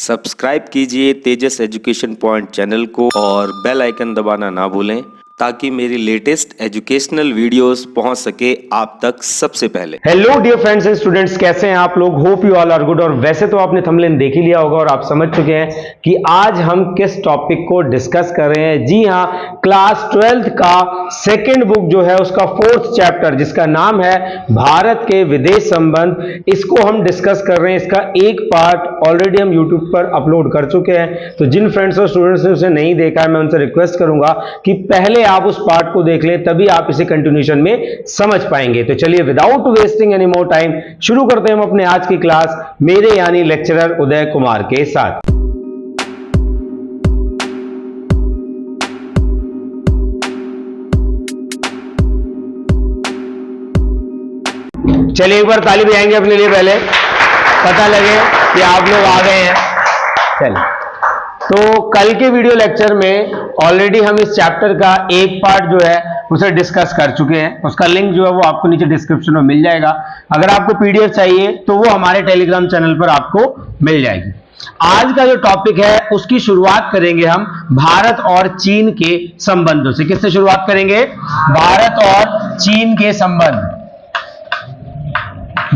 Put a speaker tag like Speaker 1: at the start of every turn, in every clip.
Speaker 1: Subscribe कीजिए तेजस education point channel को और बेल आइकन दबाना ना भूलें ताकि मेरी लेटेस्ट एजुकेशनल वीडियोस पहुंच सके आप तक सबसे पहले।
Speaker 2: Hello dear friends and students, कैसे हैं आप लोग? Hope you all are good. और वैसे तो आपने थंबनेल देख ही लिया होगा और आप समझ चुके हैं कि आज हम किस टॉपिक को डिस्कस कर रहे हैं। जी हां, क्लास 12th का सेकंड बुक जो है उसका 4th चैप्टर जिसका नाम है भारत के विदेश संबंध, इसको हम डिस्कस कर रहे हैं। इसका एक पार्ट ऑलरेडी हम यूट्यूब पर अपलोड कर चुके हैं, तो जिन फ्रेंड्स और स्टूडेंट्स ने उसे नहीं देखा है मैं उनसे रिक्वेस्ट करूंगा कि पहले आप उस पार्ट को देख लें, तभी आप इसे कंटिन्यूएशन में समझ पाएंगे। तो चलिए without wasting any more time शुरू करते हैं हम अपने आज की क्लास मेरे यानी लेक्चरर उदय कुमार के साथ। चलिए एक बार ताली बजाएंगे अपने लिए, पहले पता लगे कि आप लोग आ गए हैं। चलिए, तो कल के वीडियो लेक्चर में ऑलरेडी हम इस चैप्टर का एक पार्ट जो है उसे डिस्कस कर चुके हैं। उसका लिंक जो है वो आपको नीचे डिस्क्रिप्शन में मिल जाएगा। अगर आपको पीडीएफ चाहिए तो वो हमारे टेलीग्राम चैनल पर आपको मिल जाएगी। आज का जो टॉपिक है उसकी शुरुआत करेंगे हम भारत और चीन के संबंधों से। किससे शुरुआत करेंगे? भारत और चीन के संबंध।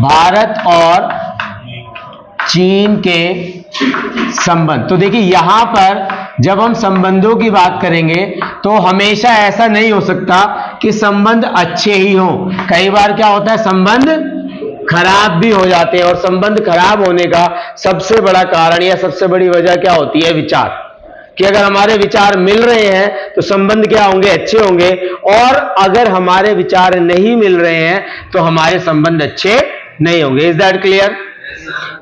Speaker 2: भारत और चीन के संबंध। तो देखिए यहां पर जब हम संबंधों की बात करेंगे तो हमेशा ऐसा नहीं हो सकता कि संबंध अच्छे ही हों। कई बार क्या होता है, संबंध खराब भी हो जाते हैं। और संबंध खराब होने का सबसे बड़ा कारण या सबसे बड़ी वजह क्या होती है? विचार। कि अगर हमारे विचार मिल रहे हैं तो संबंध क्या होंगे? अच्छे होंगे। और अगर हमारे विचार नहीं मिल रहे हैं तो हमारे संबंध अच्छे नहीं होंगे। Is that clear?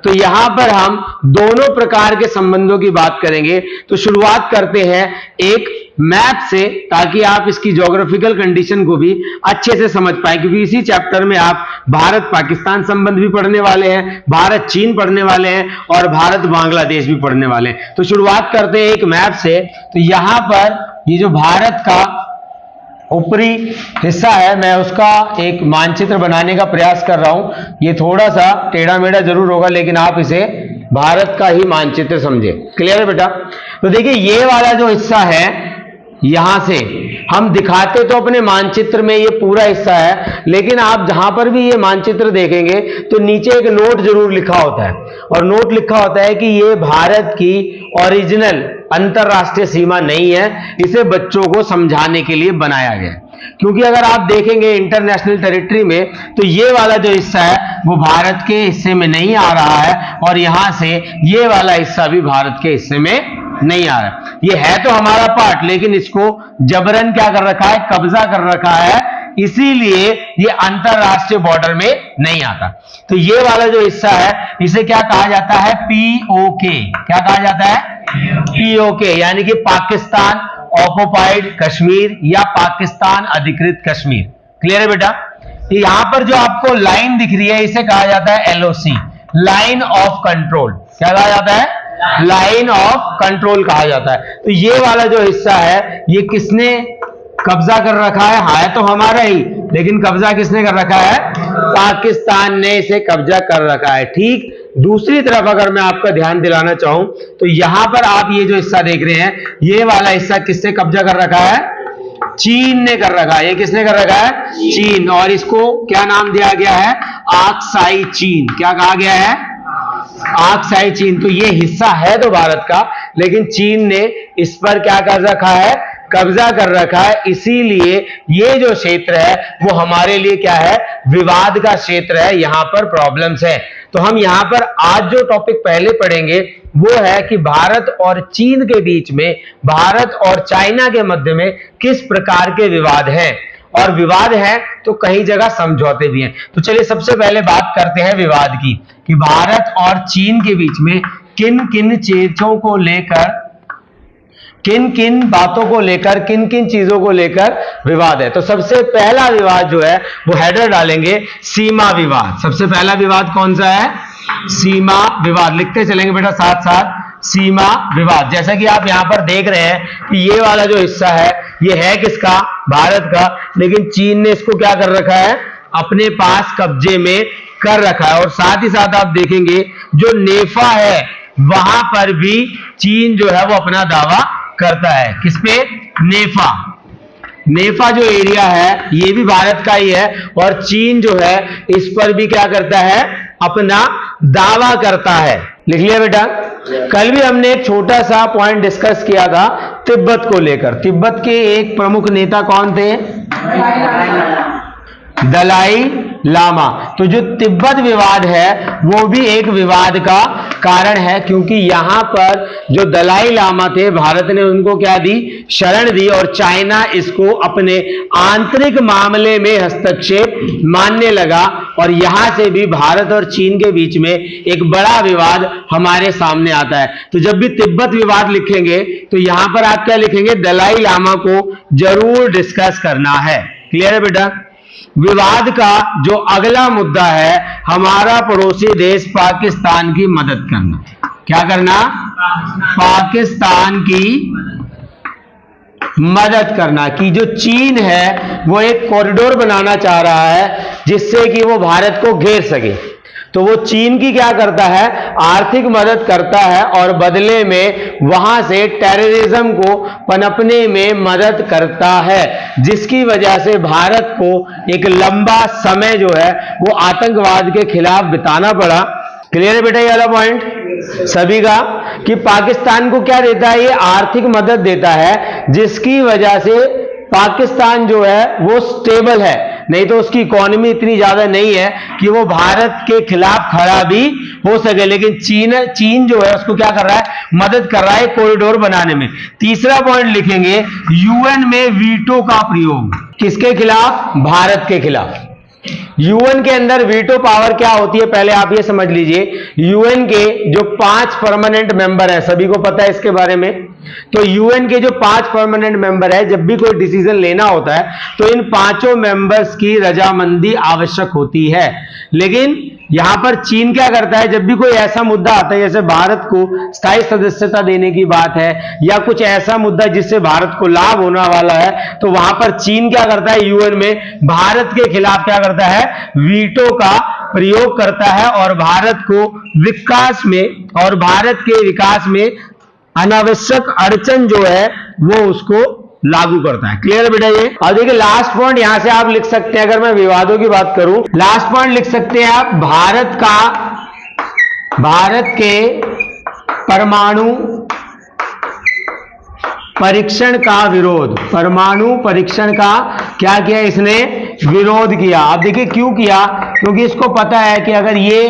Speaker 2: तो यहां पर हम दोनों प्रकार के संबंधों की बात करेंगे। तो शुरुआत करते हैं एक मैप से, ताकि आप इसकी ज्योग्राफिकल कंडीशन को भी अच्छे से समझ पाए, क्योंकि इसी चैप्टर में आप भारत पाकिस्तान संबंध भी पढ़ने वाले हैं, भारत चीन पढ़ने वाले हैं और भारत बांग्लादेश भी पढ़ने वाले हैं। तो शुरुआत करते हैं एक मैप से। तो यहां पर ये जो भारत का ऊपरी हिस्सा है, मैं उसका एक मानचित्र बनाने का प्रयास कर रहा हूं। ये थोड़ा सा टेढ़ा मेढ़ा जरूर होगा, लेकिन आप इसे भारत का ही मानचित्र समझे। क्लियर है बेटा? तो देखिए ये वाला जो हिस्सा है, यहां से हम दिखाते तो अपने मानचित्र में ये पूरा हिस्सा है, लेकिन आप जहां पर भी ये मानचित्र देखेंगे तो नीचे एक नोट जरूर लिखा होता है। और नोट लिखा होता है कि ये भारत की ओरिजिनल अंतरराष्ट्रीय सीमा नहीं है, इसे बच्चों को समझाने के लिए बनाया गया है। क्योंकि अगर आप देखेंगे इंटरनेशनल टेरिटरी में तो ये वाला जो हिस्सा है वो भारत के हिस्से में नहीं आ रहा है, और यहां से ये वाला हिस्सा भी भारत के हिस्से में नहीं आ रहा। ये है तो हमारा पार्ट, लेकिन इसको जबरन क्या कर रखा है? कब्जा कर रखा है, इसीलिए ये अंतरराष्ट्रीय बॉर्डर में नहीं आता। तो ये वाला जो हिस्सा है इसे क्या कहा जाता है? पीओके। क्या कहा जाता है? पीओके, यानी कि पाकिस्तान ऑक्युपाइड कश्मीर या पाकिस्तान अधिकृत कश्मीर। क्लियर है बेटा? यहां पर जो आपको लाइन दिख रही है इसे कहा जाता है एलओसी, लाइन ऑफ कंट्रोल। क्या कहा जाता है? लाइन ऑफ कंट्रोल कहा जाता है। तो ये वाला जो हिस्सा है ये किसने कब्जा कर रखा है? है तो हमारा ही, लेकिन कब्जा किसने कर रखा है? पाकिस्तान ने इसे कब्जा कर रखा है। ठीक दूसरी तरफ अगर मैं आपका ध्यान दिलाना चाहूं तो यहां पर आप ये जो हिस्सा देख रहे हैं, ये वाला हिस्सा किसने कब्जा कर रखा है? चीन ने कर रखा है। ये किसने कर रखा है? चीन। और इसको क्या नाम दिया गया है? आक्साई चीन। क्या कहा गया है? आक्साई चीन। तो ये हिस्सा है तो भारत का, लेकिन चीन ने इस पर क्या कर रखा है? कब्जा कर रखा है। इसीलिए ये जो क्षेत्र है वो हमारे लिए क्या है? विवाद का क्षेत्र है। यहां पर प्रॉब्लम्स है। तो हम यहां पर आज जो टॉपिक पहले पढ़ेंगे वो है कि भारत और चीन के बीच में, भारत और चाइना के मध्य में किस प्रकार के विवाद हैं। और विवाद है तो कई जगह समझौते भी हैं। तो चलिए सबसे पहले बात करते हैं विवाद की, कि भारत और चीन के बीच में किन किन चीजों को लेकर, किन किन बातों को लेकर, किन किन चीजों को लेकर विवाद है। तो सबसे पहला विवाद जो है वो हेडर डालेंगे सीमा विवाद। सबसे पहला विवाद कौन सा है? सीमा विवाद। लिखते चलेंगे बेटा साथ साथ, सीमा विवाद। जैसा कि आप यहां पर देख रहे हैं कि ये वाला जो हिस्सा है ये है किसका? भारत का, लेकिन चीन ने इसको क्या कर रखा है? अपने पास कब्जे में कर रखा है। और साथ ही साथ आप देखेंगे जो नेफा है वहां पर भी चीन जो है वो अपना दावा करता है। किस पे? नेफा। नेफा जो एरिया है ये भी भारत का ही है और चीन जो है इस पर भी क्या करता है? अपना दावा करता है। लिख लिया बेटा? कल भी हमने एक छोटा सा पॉइंट डिस्कस किया था तिब्बत को लेकर। तिब्बत के एक प्रमुख नेता कौन थे? दलाई लामा। तो जो तिब्बत विवाद है वो भी एक विवाद का कारण है, क्योंकि यहां पर जो दलाई लामा थे भारत ने उनको क्या दी? शरण दी और चाइना इसको अपने आंतरिक मामले में हस्तक्षेप मानने लगा और यहां से भी भारत और चीन के बीच में एक बड़ा विवाद हमारे सामने आता है। तो जब भी तिब्बत विवाद लिखेंगे तो यहां पर आप क्या लिखेंगे? दलाई लामा को जरूर डिस्कस करना है। क्लियर है बेटा? विवाद का जो अगला मुद्दा है हमारा पड़ोसी देश पाकिस्तान की मदद करना। क्या करना? पाकिस्तान की मदद करना। कि जो चीन है वो एक कॉरिडोर बनाना चाह रहा है जिससे कि वो भारत को घेर सके। तो वो चीन की क्या करता है? आर्थिक मदद करता है और बदले में वहां से टेररिज्म को पनपने में मदद करता है, जिसकी वजह से भारत को एक लंबा समय जो है वो आतंकवाद के खिलाफ बिताना पड़ा। क्लियर है बेटा ये वाला पॉइंट सभी का? कि पाकिस्तान को क्या देता है? ये आर्थिक मदद देता है जिसकी वजह से पाकिस्तान जो है वो स्टेबल है। नहीं तो उसकी इकोनॉमी इतनी ज्यादा नहीं है कि वो भारत के खिलाफ खड़ा भी हो सके, लेकिन चीन जो है उसको क्या कर रहा है? मदद कर रहा है कॉरिडोर बनाने में। तीसरा पॉइंट लिखेंगे यूएन में वीटो का प्रयोग। किसके खिलाफ? भारत के खिलाफ। यूएन के अंदर वीटो पावर क्या होती है पहले आप ये समझ लीजिए। यूएन के जो 5 परमानेंट मेंबर है, सभी को पता है इसके बारे में। तो यूएन के जो 5 परमानेंट मेंबर है, जब भी कोई डिसीजन लेना होता है तो इन 5 मेंबर्स की रजामंदी आवश्यक होती है। लेकिन यहां पर चीन क्या करता है? जब भी कोई ऐसा मुद्दा आता है जैसे भारत को स्थायी सदस्यता देने की बात है या कुछ ऐसा मुद्दा जिससे भारत को लाभ होने वाला है, तो वहां पर चीन क्या करता है? यूएन में भारत के खिलाफ क्या करता है? वीटो का प्रयोग करता है और भारत को विकास में और भारत के विकास में अनावश्यक अड़चन जो है वो उसको लागू करता है। क्लियर है बेटा ये? अब देखिए लास्ट पॉइंट यहां से आप लिख सकते हैं। अगर मैं विवादों की बात करूं, लास्ट पॉइंट लिख सकते हैं आप भारत के परमाणु परीक्षण का विरोध। परमाणु परीक्षण का क्या किया इसने? विरोध किया। अब देखिए क्यों किया? क्योंकि इसको पता है कि अगर ये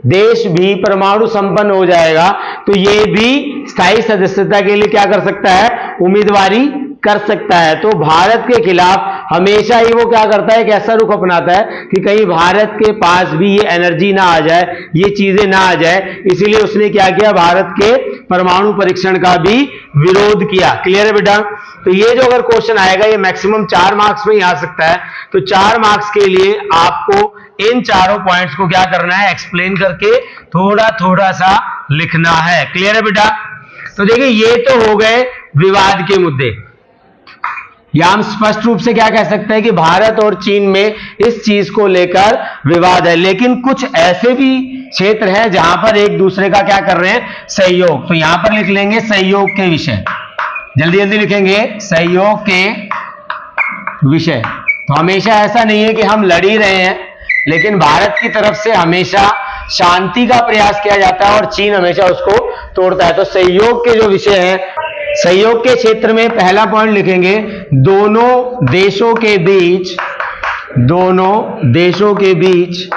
Speaker 2: देश भी परमाणु संपन्न हो जाएगा तो ये भी स्थायी सदस्यता के लिए क्या कर सकता है? उम्मीदवारी कर सकता है। तो भारत के खिलाफ हमेशा ही वो क्या करता है? एक ऐसा रुख अपनाता है कि कहीं भारत के पास भी ये एनर्जी ना आ जाए, ये चीजें ना आ जाए, इसीलिए उसने क्या किया? भारत के परमाणु परीक्षण का भी विरोध किया। क्लियर है बेटा? तो ये जो अगर क्वेश्चन आएगा ये मैक्सिमम 4 मार्क्स में ही आ सकता है। तो 4 मार्क्स के लिए आपको इन चारों पॉइंट्स को क्या करना है? एक्सप्लेन करके थोड़ा थोड़ा सा लिखना है। क्लियर है बेटा? तो देखिए ये तो हो गए विवाद के मुद्दे। या हम स्पष्ट रूप से क्या कह सकते हैं कि भारत और चीन में इस चीज को लेकर विवाद है, लेकिन कुछ ऐसे भी क्षेत्र हैं जहां पर एक दूसरे का क्या कर रहे हैं? सहयोग। तो यहां पर लिख लेंगे सहयोग के विषय। जल्दी जल्दी लिखेंगे सहयोग के विषय। तो हमेशा ऐसा नहीं है कि हम लड़ ही रहे हैं, लेकिन भारत की तरफ से हमेशा शांति का प्रयास किया जाता है और चीन हमेशा उसको तोड़ता है। तो सहयोग के जो विषय हैं, सहयोग के क्षेत्र में पहला पॉइंट लिखेंगे दोनों देशों के बीच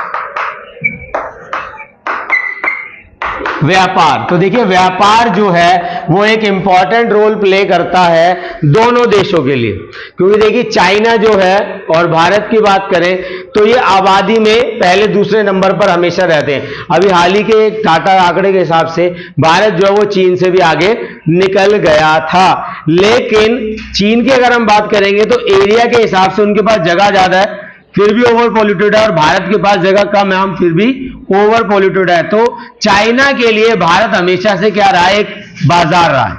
Speaker 2: व्यापार। तो देखिए व्यापार जो है वो एक इंपॉर्टेंट रोल प्ले करता है दोनों देशों के लिए, क्योंकि देखिए चाइना जो है और भारत की बात करें तो ये आबादी में पहले दूसरे नंबर पर हमेशा रहते हैं। अभी हाल ही के टाटा आंकड़े के हिसाब से भारत जो है वो चीन से भी आगे निकल गया था। लेकिन चीन की अगर हम बात करेंगे तो एरिया के हिसाब से उनके पास जगह ज्यादा है, फिर भी ओवर पॉल्यूटेड है, और भारत के पास जगह कम है, हम फिर भी ओवर पॉल्यूटेड है। तो चाइना के लिए भारत हमेशा से क्या रहा है? एक बाजार रहा है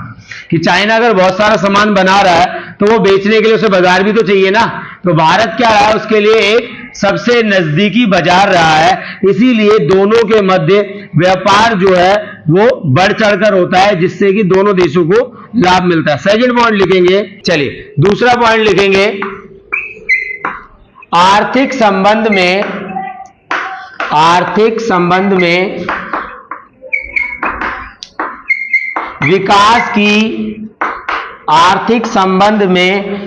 Speaker 2: कि चाइना अगर बहुत सारा सामान बना रहा है तो वो बेचने के लिए उसे बाजार भी तो चाहिए ना। तो भारत क्या रहा है? उसके लिए एक सबसे नजदीकी बाजार रहा है, इसीलिए दोनों के मध्य व्यापार जो है वो बढ़ चढ़कर होता है, जिससे कि दोनों देशों को लाभ मिलता है। सेकंड पॉइंट लिखेंगे। चलिए दूसरा पॉइंट लिखेंगे, आर्थिक संबंध में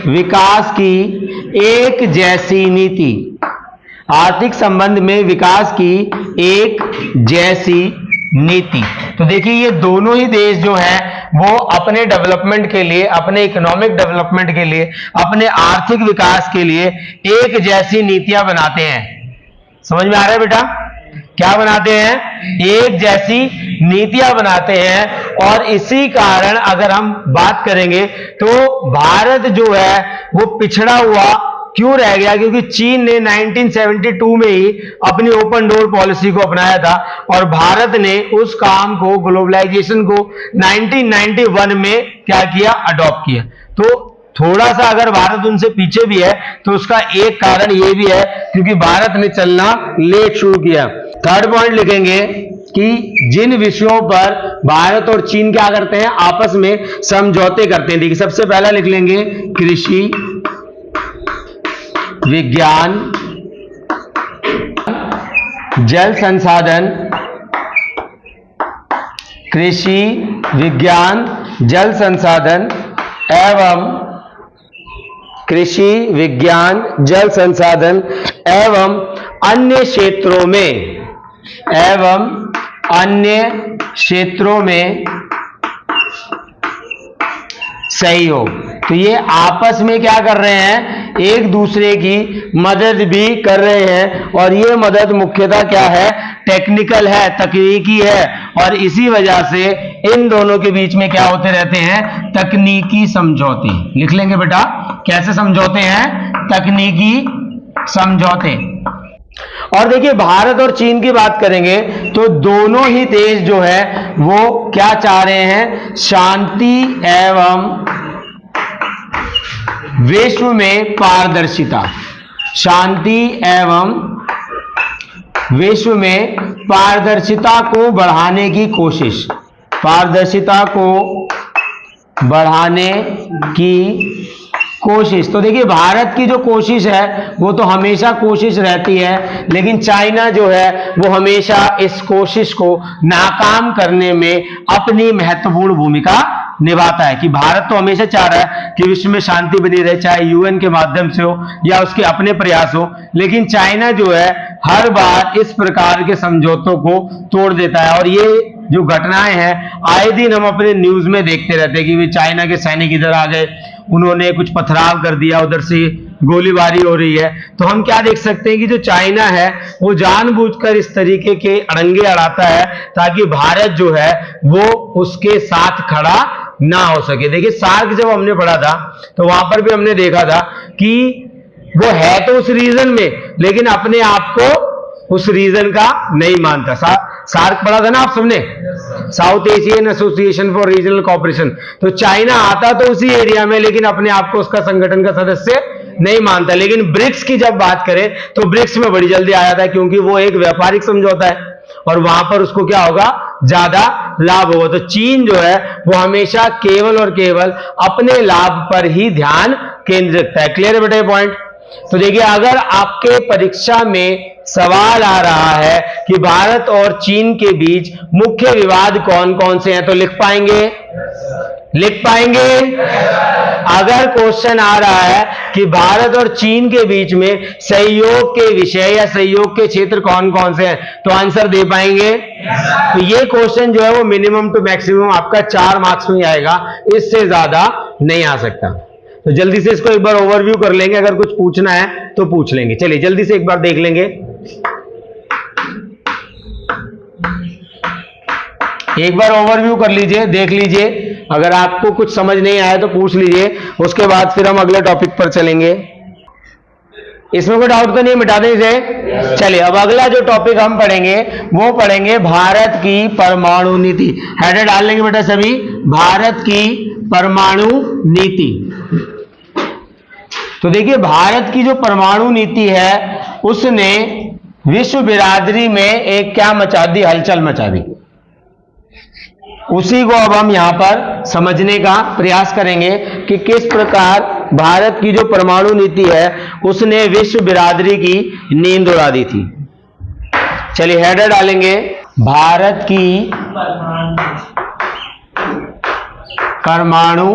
Speaker 2: विकास की एक जैसी नीति। आर्थिक संबंध में विकास की एक जैसी नीति। तो देखिए ये दोनों ही देश जो है वो अपने डेवलपमेंट के लिए, अपने इकोनॉमिक डेवलपमेंट के लिए, अपने आर्थिक विकास के लिए एक जैसी नीतियां बनाते हैं। समझ में आ रहा है बेटा? क्या बनाते हैं? एक जैसी नीतियां बनाते हैं। और इसी कारण अगर हम बात करेंगे तो भारत जो है वो पिछड़ा हुआ क्यों रह गया? क्योंकि चीन ने 1972 में ही अपनी ओपन डोर पॉलिसी को अपनाया था और भारत ने उस काम को, ग्लोबलाइजेशन को 1991 में क्या किया? अडॉप्ट किया। तो थोड़ा सा अगर भारत उनसे पीछे भी है तो उसका एक कारण यह भी है क्योंकि भारत ने चलना लेट शुरू किया। थर्ड पॉइंट लिखेंगे कि जिन विषयों पर भारत और चीन क्या करते हैं? आपस में समझौते करते हैं। देखिए सबसे पहला लिख लेंगे कृषि विज्ञान, जल संसाधन, कृषि विज्ञान, जल संसाधन एवं कृषि विज्ञान, जल संसाधन एवं अन्य क्षेत्रों में सहयोग। तो ये आपस में क्या कर रहे हैं? एक दूसरे की मदद भी कर रहे हैं और ये मदद मुख्यतः क्या है? टेक्निकल है, तकनीकी है। और इसी वजह से इन दोनों के बीच में क्या होते रहते हैं? तकनीकी समझौते। लिख लेंगे बेटा, कैसे समझौते हैं? तकनीकी समझौते। और देखिए भारत और चीन की बात करेंगे तो दोनों ही देश जो है वो क्या चाह रहे हैं? शांति एवं विश्व में पारदर्शिता। शांति एवं विश्व में पारदर्शिता को बढ़ाने की कोशिश। पारदर्शिता को बढ़ाने की कोशिश। तो देखिए भारत की जो कोशिश है वो तो हमेशा कोशिश रहती है, लेकिन चाइना जो है वो हमेशा इस कोशिश को नाकाम करने में अपनी महत्वपूर्ण भूमिका निभाता है। कि भारत तो हमेशा चाह रहा है कि विश्व में शांति बनी रहे, चाहे यूएन के माध्यम से हो या उसके अपने प्रयास हो, लेकिन चाइना जो है हर बार इस प्रकार के समझौतों को तोड़ देता है। और ये जो घटनाएं हैं आए दिन हम अपने न्यूज में देखते रहते हैं कि वे चाइना के सैनिक इधर आ गए, उन्होंने कुछ पथराव कर दिया, उधर से गोलीबारी हो रही है। तो हम क्या देख सकते हैं कि जो चाइना है वो जानबूझकर इस तरीके के अड़ंगे अड़ाता है ताकि भारत जो है वो उसके साथ खड़ा ना हो सके। देखिए सार्क जब हमने पढ़ा था तो वहां पर भी हमने देखा था कि वो है तो उस रीजन में, लेकिन अपने आप को उस रीजन का नहीं मानता। सार्क पढ़ा था ना आप सबने, south Asian association for regional cooperation. तो चाइना आता तो उसी एरिया में, लेकिन अपने आप को उसका संगठन का सदस्य नहीं मानता। लेकिन ब्रिक्स की जब बात करें तो ब्रिक्स में बड़ी जल्दी आया था क्योंकि वो एक व्यापारिक समझौता है और वहां पर उसको क्या होगा? ज्यादा लाभ होगा। तो चीन जो है वो हमेशा केवल और केवल अपने लाभ पर ही ध्यान केंद्रित रखता है। क्लियर है बेटा ये पॉइंट? तो देखिए अगर आपके परीक्षा में सवाल आ रहा है कि भारत और चीन के बीच मुख्य विवाद कौन कौन से हैं, तो लिख पाएंगे? लिख पाएंगे? अगर क्वेश्चन आ रहा है कि भारत और चीन के बीच में सहयोग के विषय या सहयोग के क्षेत्र कौन कौन से हैं, तो आंसर दे पाएंगे? तो ये क्वेश्चन जो है वो मिनिमम टू मैक्सिमम आपका 4 मार्क्स में आएगा, इससे ज्यादा नहीं आ सकता। तो जल्दी से इसको एक बार ओवरव्यू कर लेंगे, अगर कुछ पूछना है तो पूछ लेंगे। चलिए जल्दी से एक बार देख लेंगे। एक बार ओवरव्यू कर लीजिए, देख लीजिए, अगर आपको कुछ समझ नहीं आया तो पूछ लीजिए, उसके बाद फिर हम अगले टॉपिक पर चलेंगे। इसमें कोई डाउट तो नहीं? मिटा दें इसे। चलिए अब अगला जो टॉपिक हम पढ़ेंगे वो पढ़ेंगे भारत की परमाणु नीति। हेडर डाल लेंगे बेटा सभी, भारत की परमाणु नीति। तो देखिए भारत की जो परमाणु नीति है उसने विश्व बिरादरी में एक क्या मचा दी, हलचल मचा दी। उसी को अब हम यहां पर समझने का प्रयास करेंगे कि किस प्रकार भारत की जो परमाणु नीति है उसने विश्व बिरादरी की नींद उड़ा दी थी। चलिए हेडर डालेंगे, भारत की परमाणु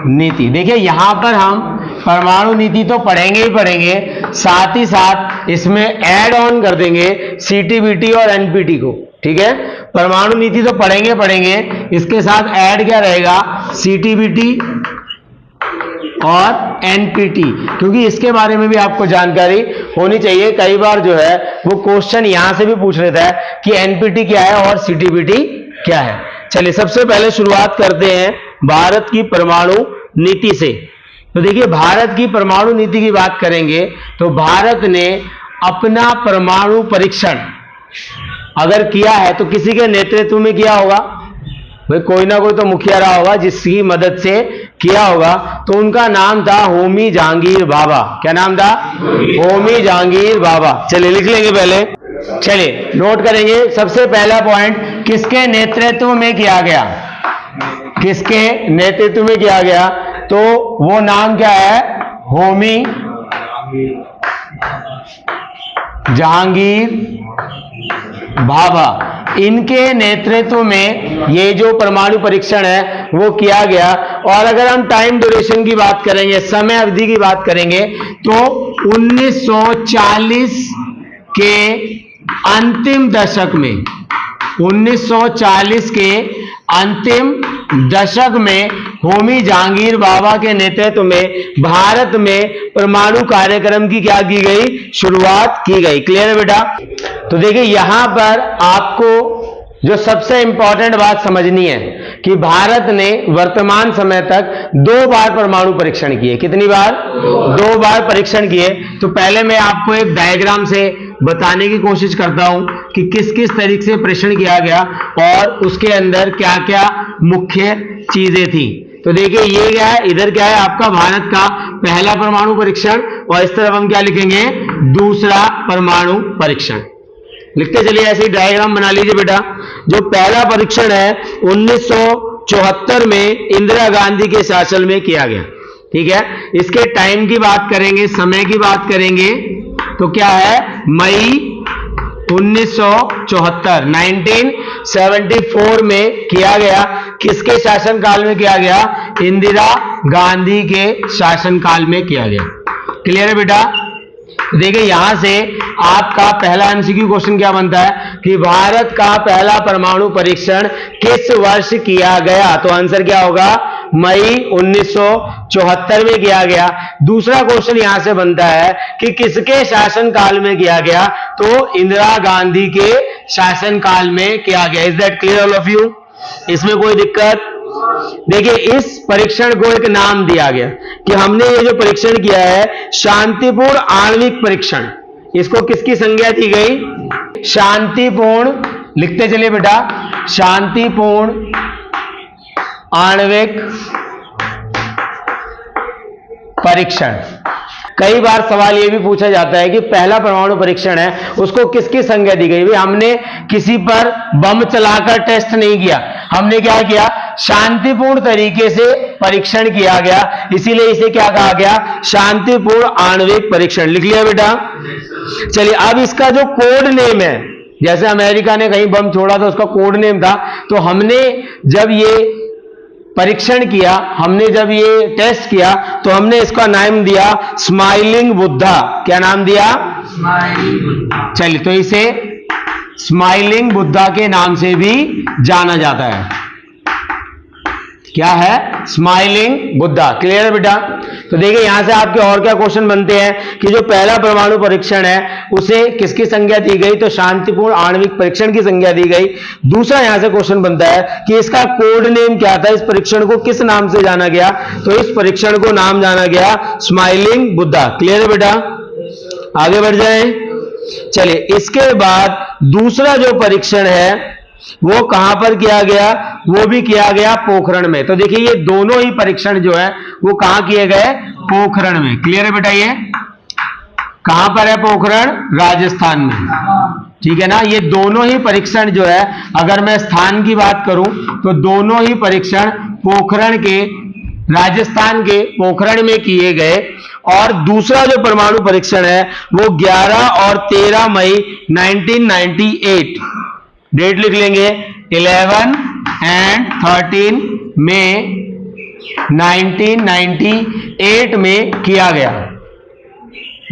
Speaker 2: नीति। देखिए यहां पर हम परमाणु नीति तो पढ़ेंगे ही पढ़ेंगे, साथ ही साथ इसमें ऐड ऑन कर देंगे सीटीबीटी और एनपीटी को। ठीक है, परमाणु नीति तो पढ़ेंगे, इसके साथ ऐड क्या रहेगा, सीटीबीटी और एनपीटी, क्योंकि इसके बारे में भी आपको जानकारी होनी चाहिए। कई बार जो है वो क्वेश्चन यहां से भी पूछ लेता है कि एनपीटी क्या है और सीटीबीटी क्या है। चलिए सबसे पहले शुरुआत करते हैं भारत की परमाणु नीति से। तो देखिए भारत की परमाणु नीति की बात करेंगे तो भारत ने अपना परमाणु परीक्षण अगर किया है तो किसी के नेतृत्व में किया होगा, भाई कोई ना कोई तो मुखिया रहा होगा जिसकी मदद से किया होगा। तो उनका नाम था होमी जहांगीर भाभा। क्या नाम था, होमी जहांगीर भाभा। चलिए लिख लेंगे पहले, चलिए नोट करेंगे। सबसे पहला पॉइंट, किसके नेतृत्व में किया गया, किसके नेतृत्व में किया गया, तो वो नाम क्या है, होमी जहांगीर भाभा। इनके नेतृत्व में ये जो परमाणु परीक्षण है वो किया गया। और अगर हम टाइम ड्यूरेशन की बात करेंगे, समय अवधि की बात करेंगे, तो 1940 के अंतिम दशक में, 1940 के अंतिम दशक में होमी जहांगीर भाभा के नेतृत्व में भारत में परमाणु कार्यक्रम की क्या की गई, शुरुआत की गई। क्लियर है बेटा। तो देखिए यहां पर आपको जो सबसे इंपॉर्टेंट बात समझनी है कि भारत ने वर्तमान समय तक 2 बार परमाणु परीक्षण किए। कितनी बार, 2 बार परीक्षण किए। तो पहले मैं आपको एक डायग्राम से बताने की कोशिश करता हूं कि किस किस तरीके से परीक्षण किया गया और उसके अंदर क्या क्या मुख्य चीजें थी। तो देखिए ये क्या है, इधर क्या है आपका भारत का पहला परमाणु परीक्षण और इस तरफ हम क्या लिखेंगे, दूसरा परमाणु परीक्षण। लिखते चलिए, ऐसे ही डायग्राम बना लीजिए बेटा। जो पहला परीक्षण है 1974 में इंदिरा गांधी के शासन में किया गया। ठीक है, इसके टाइम की बात करेंगे, समय की बात करेंगे तो क्या है, मई 1974, 1974 में किया गया। किसके शासनकाल में किया गया, इंदिरा गांधी के शासनकाल में किया गया। क्लियर है बेटा। देखिए यहां से आपका पहला एमसीक्यू क्वेश्चन क्या बनता है कि भारत का पहला परमाणु परीक्षण किस वर्ष किया गया, तो आंसर क्या होगा, मई 1974 में किया गया। दूसरा क्वेश्चन यहां से बनता है कि किसके शासनकाल में किया गया, तो इंदिरा गांधी के शासनकाल में किया गया। Is that clear all of you. इसमें कोई दिक्कत। देखिए इस परीक्षण को एक नाम दिया गया कि हमने ये जो परीक्षण किया है शांतिपूर्ण आणविक परीक्षण। इसको किसकी संज्ञा दी गई, शांतिपूर्ण। लिखते चलिए बेटा, शांतिपूर्ण आणविक परीक्षण। कई बार सवाल यह भी पूछा जाता है कि पहला परमाणु परीक्षण है उसको किसकी संज्ञा दी गई। हमने किसी पर बम चलाकर टेस्ट नहीं किया, हमने क्या किया, शांतिपूर्ण तरीके से परीक्षण किया गया, इसीलिए इसे क्या कहा गया, शांतिपूर्ण आणविक परीक्षण। लिख लिया बेटा। चलिए अब इसका जो कोड नेम है, जैसे अमेरिका ने कहीं बम छोड़ा था उसका कोड नेम था, तो हमने जब ये परीक्षण किया, हमने जब ये टेस्ट किया तो हमने इसका नाम दिया स्माइलिंग बुद्धा। क्या नाम दिया, स्माइलिंग बुद्धा। चलिए तो इसे स्माइलिंग बुद्धा के नाम से भी जाना जाता है। क्या है, स्माइलिंग बुद्धा। क्लियर है बेटा। तो देखिए यहां से आपके और क्या क्वेश्चन बनते हैं कि जो पहला परमाणु परीक्षण है उसे किसकी संज्ञा दी गई, तो शांतिपूर्ण आणविक परीक्षण की संज्ञा दी गई। दूसरा यहां से क्वेश्चन बनता है कि इसका कोड नेम क्या था, इस परीक्षण को किस नाम से जाना गया, तो इस परीक्षण को नाम जाना गया स्माइलिंग बुद्धा। क्लियर है बेटा। आगे बढ़ जाए। चलिए इसके बाद दूसरा जो परीक्षण है वो कहां पर किया गया, वो भी किया गया पोखरण में। तो देखिए ये दोनों ही परीक्षण जो है वो कहां किए गए, पोखरण में। क्लियर है बेटा? ये कहां पर है पोखरण? राजस्थान में। ठीक है ना? ये दोनों ही परीक्षण जो है, अगर मैं स्थान की बात करूं तो दोनों ही परीक्षण पोखरण के, राजस्थान के पोखरण में किए गए। और दूसरा जो परमाणु परीक्षण है वो 11 और 13 मई 1998, डेट लिख लेंगे, 11 एंड 13 मई 1998 में किया गया।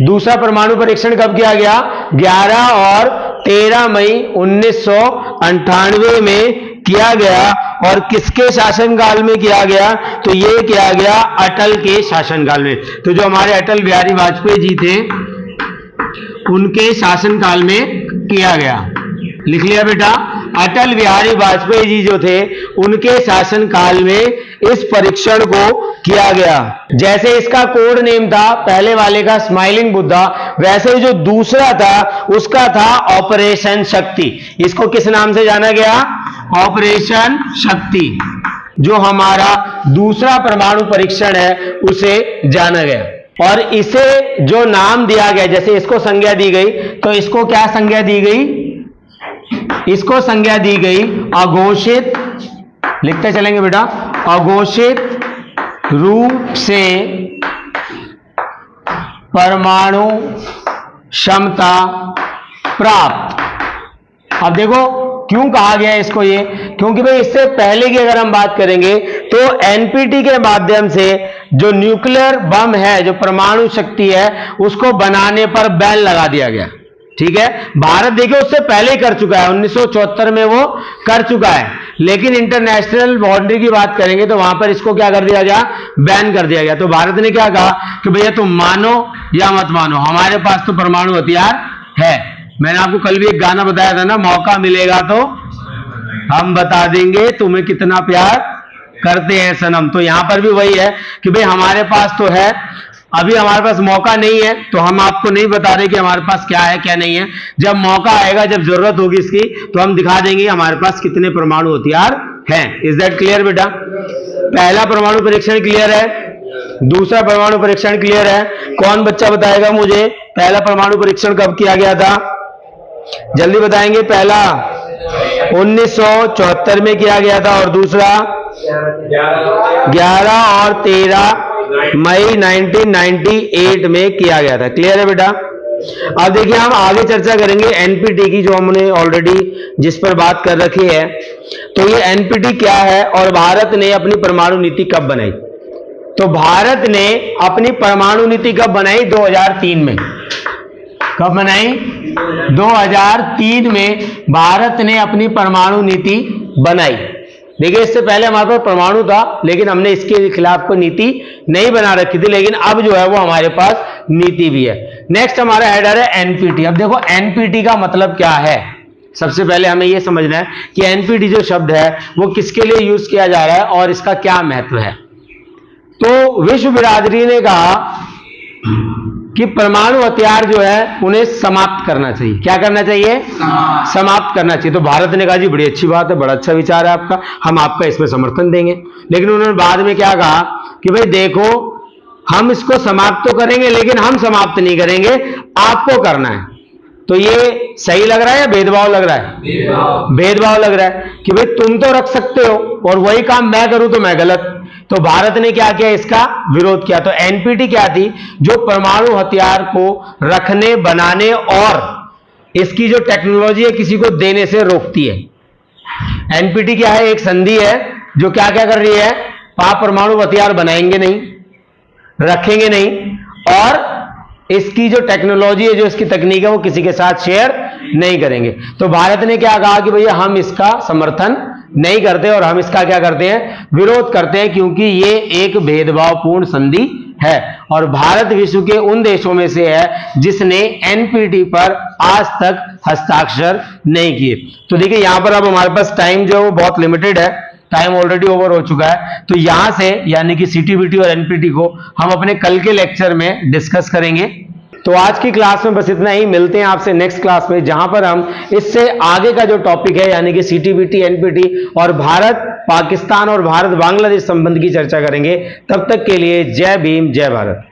Speaker 2: दूसरा परमाणु परीक्षण कब किया गया? 11 और 13 मई 1998 में किया गया। और किसके शासनकाल में किया गया? तो ये किया गया अटल के शासनकाल में। तो जो हमारे अटल बिहारी वाजपेयी जी थे उनके शासनकाल में किया गया। लिख लिया बेटा? अटल बिहारी वाजपेयी जी जो थे उनके शासनकाल में इस परीक्षण को किया गया। जैसे इसका कोड नेम था पहले वाले का स्माइलिंग बुद्धा, वैसे जो दूसरा था उसका था ऑपरेशन शक्ति। इसको किस नाम से जाना गया? ऑपरेशन शक्ति। जो हमारा दूसरा परमाणु परीक्षण है उसे जाना गया। और इसे जो नाम दिया गया, जैसे इसको संज्ञा दी गई, तो इसको क्या संज्ञा दी गई? इसको संज्ञा दी गई अघोषित, लिखते चलेंगे बेटा, अघोषित रूप से परमाणु क्षमता प्राप्त। अब देखो क्यों कहा गया इसको ये, क्योंकि भाई इससे पहले की अगर हम बात करेंगे तो एनपीटी के माध्यम से जो न्यूक्लियर बम है, जो परमाणु शक्ति है, उसको बनाने पर बैन लगा दिया गया। ठीक है? भारत देखिए उससे पहले ही कर चुका है, 1974 में वो कर चुका है। लेकिन इंटरनेशनल बाउंड्री की बात करेंगे तो वहां पर इसको क्या कर दिया गया? बैन कर दिया गया। तो भारत ने क्या कहा कि भैया तुम मानो या मत मानो, हमारे पास तो परमाणु हथियार है। मैंने आपको कल भी एक गाना बताया था ना, मौका मिलेगा तो हम बता देंगे तुम्हें कितना प्यार करते हैं सनम। तो यहां पर भी वही है कि भाई हमारे पास तो है, अभी हमारे पास मौका नहीं है, तो हम आपको नहीं बता रहे कि हमारे पास क्या है क्या नहीं है। जब मौका आएगा, जब जरूरत होगी इसकी, तो हम दिखा देंगे हमारे पास कितने परमाणु हथियार हैं। इज दैट क्लियर बेटा? पहला परमाणु परीक्षण क्लियर है, दूसरा परमाणु परीक्षण क्लियर है। कौन बच्चा बताएगा मुझे पहला परमाणु परीक्षण कब किया गया था? जल्दी बताएंगे। पहला 1974 में किया गया था और दूसरा 11 और 13 मई 1998 में किया गया था। क्लियर है बेटा? अब देखिए हम आगे चर्चा करेंगे एनपीटी की, जो हमने ऑलरेडी जिस पर बात कर रखी है। तो ये एनपीटी क्या है और भारत ने अपनी परमाणु नीति कब बनाई? तो भारत ने अपनी परमाणु नीति कब बनाई? 2003 में। कब बनाई? 2003 में भारत ने अपनी परमाणु नीति बनाई। देखिए इससे पहले हमारे पास परमाणु था, लेकिन हमने इसके खिलाफ कोई नीति नहीं बना रखी थी, लेकिन अब जो है वो हमारे पास नीति भी है। नेक्स्ट हमारा हेडर है एनपीटी। अब देखो एनपीटी का मतलब क्या है। सबसे पहले हमें यह समझना है कि एनपीटी जो शब्द है वो किसके लिए यूज किया जा रहा है और इसका क्या महत्व है। तो विश्व बिरादरी ने कहा कि परमाणु हथियार जो है उन्हें समाप्त करना चाहिए। क्या करना चाहिए? समाप्त करना चाहिए। तो भारत ने कहा जी बड़ी अच्छी बात है, बड़ा अच्छा विचार है आपका, हम आपका इसमें समर्थन देंगे। लेकिन उन्होंने बाद में क्या कहा कि भाई देखो हम इसको समाप्त तो करेंगे, लेकिन हम समाप्त नहीं करेंगे, आपको करना है। तो ये सही लग रहा है या भेदभाव लग रहा है? भेदभाव लग रहा है कि भाई तुम तो रख सकते हो और वही काम मैं करूं तो मैं गलत। तो भारत ने क्या किया? इसका विरोध किया। तो एनपीटी क्या थी? जो परमाणु हथियार को रखने, बनाने और इसकी जो टेक्नोलॉजी है किसी को देने से रोकती है। एनपीटी क्या है? एक संधि है जो क्या क्या कर रही है? आप परमाणु हथियार बनाएंगे नहीं, रखेंगे नहीं, और इसकी जो टेक्नोलॉजी है, जो इसकी तकनीक है, वो किसी के साथ शेयर नहीं करेंगे। तो भारत ने क्या कहा कि भैया हम इसका समर्थन नहीं करते और हम इसका क्या करते हैं? विरोध करते हैं, क्योंकि ये एक भेदभावपूर्ण संधि है। और भारत विश्व के उन देशों में से है जिसने एनपीटी पर आज तक हस्ताक्षर नहीं किए। तो देखिए यहां पर अब हमारे पास टाइम जो है वो बहुत लिमिटेड है, टाइम ऑलरेडी ओवर हो चुका है। तो यहां से यानी कि सीटीबीटी और एनपीटी को हम अपने कल के लेक्चर में डिस्कस करेंगे। तो आज की क्लास में बस इतना ही। मिलते हैं आपसे नेक्स्ट क्लास में, जहां पर हम इससे आगे का जो टॉपिक है यानी कि सीटीबीटी, एनपीटी और भारत पाकिस्तान और भारत बांग्लादेश संबंध की चर्चा करेंगे। तब तक के लिए जय भीम, जय भारत।